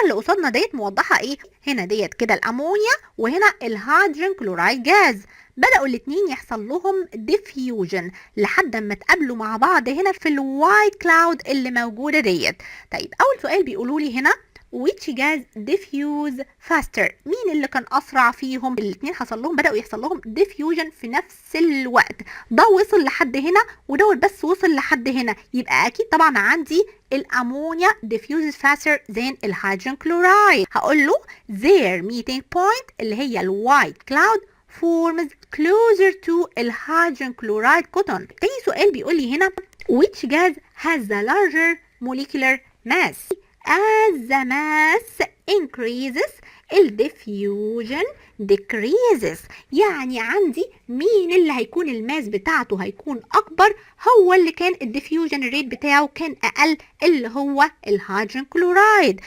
اللي قصادنا ديت موضحة ايه؟ هنا ديت كده الامونيا وهنا الهيدروجين كلورايد جاز. بدأوا الاتنين يحصل لهم diffusion لحد ما اتقابلوا مع بعض هنا في الوايت كلاود اللي موجودة ديت. طيب أول سؤال بيقولوا لي هنا which gas diffuse faster؟ مين اللي كان أسرع فيهم؟ الاتنين بدأوا يحصل لهم diffusion في نفس الوقت. ده وصل لحد هنا ودوت بس وصل لحد هنا، يبقى أكيد طبعا عندي الأمونيا diffuses faster than الهيدروجين كلورايد. هقول له their meeting point اللي هي الوايت كلاود forms closer to الهيدروجين كلورايد cotton. تاني سؤال بيقول لي هنا which gas has the larger molecular mass؟ as the mass increases diffusion decreases. يعني عندي مين اللي هيكون الماس بتاعته هيكون اكبر؟ هو اللي كان الديفيوجن ريت بتاعه كان اقل، اللي هو الهيدروجين كلورايد.